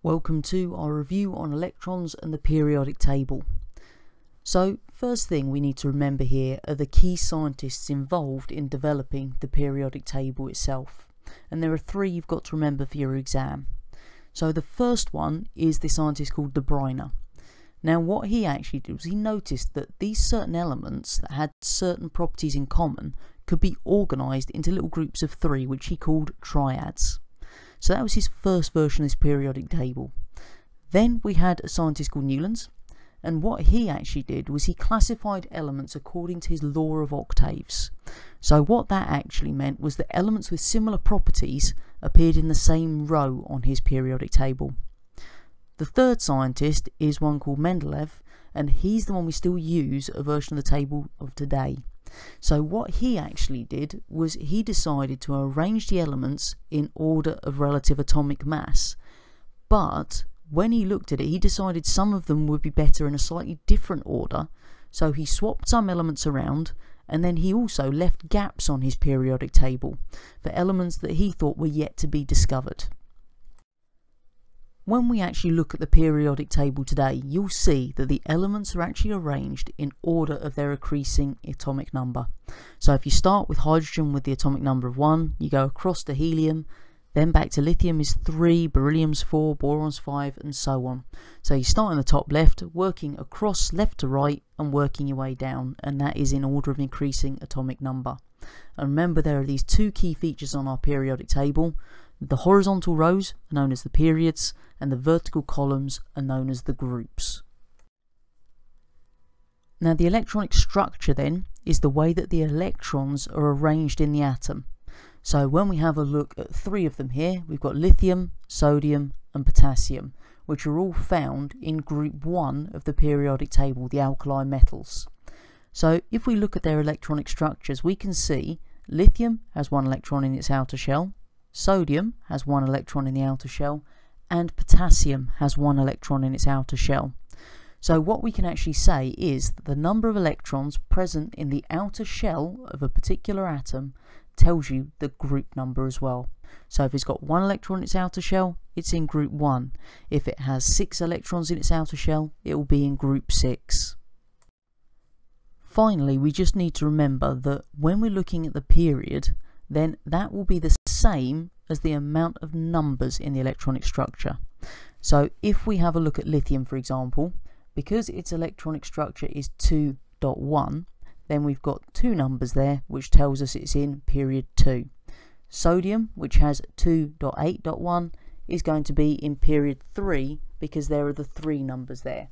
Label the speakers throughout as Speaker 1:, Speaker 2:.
Speaker 1: Welcome to our review on electrons and the periodic table. So, first thing we need to remember here are the key scientists involved in developing the periodic table itself. And there are three you've got to remember for your exam. So the first one is the scientist called de Bruijn. Now what he actually did was he noticed that these certain elements that had certain properties in common could be organised into little groups of three, which he called triads. So that was his first version of this periodic table. Then we had a scientist called Newlands, and what he actually did was he classified elements according to his law of octaves. So what that actually meant was that elements with similar properties appeared in the same row on his periodic table. The third scientist is one called Mendeleev, and he's the one we still use a version of the table of today. So what he actually did was he decided to arrange the elements in order of relative atomic mass, but when he looked at it he decided some of them would be better in a slightly different order, so he swapped some elements around, and then he also left gaps on his periodic table for elements that he thought were yet to be discovered. When we actually look at the periodic table today, you'll see that the elements are actually arranged in order of their increasing atomic number. So if you start with hydrogen with the atomic number of 1, you go across to helium, then back to lithium is 3, beryllium's 4, boron's 5, and so on. So you start in the top left, working across left to right and working your way down, and that is in order of increasing atomic number. And remember, there are these two key features on our periodic table. The horizontal rows are known as the periods, and the vertical columns are known as the groups. Now the electronic structure then is the way that the electrons are arranged in the atom. So when we have a look at three of them here, we've got lithium, sodium and potassium, which are all found in group 1 of the periodic table, the alkali metals. So if we look at their electronic structures, we can see lithium has 1 electron in its outer shell, sodium has 1 electron in the outer shell, and potassium has 1 electron in its outer shell. So what we can actually say is that the number of electrons present in the outer shell of a particular atom tells you the group number as well. So if it's got 1 electron in its outer shell, it's in group 1. If it has 6 electrons in its outer shell, it will be in group 6. Finally, we just need to remember that when we're looking at the period, then that will be the same as the amount of numbers in the electronic structure. So if we have a look at lithium, for example, because its electronic structure is 2.1, then we've got 2 numbers there, which tells us it's in period 2. Sodium, which has 2.8.1, is going to be in period 3 because there are the 3 numbers there.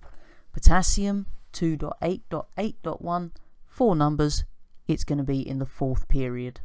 Speaker 1: Potassium, 2.8.8.1, 4 numbers, it's going to be in the 4th period.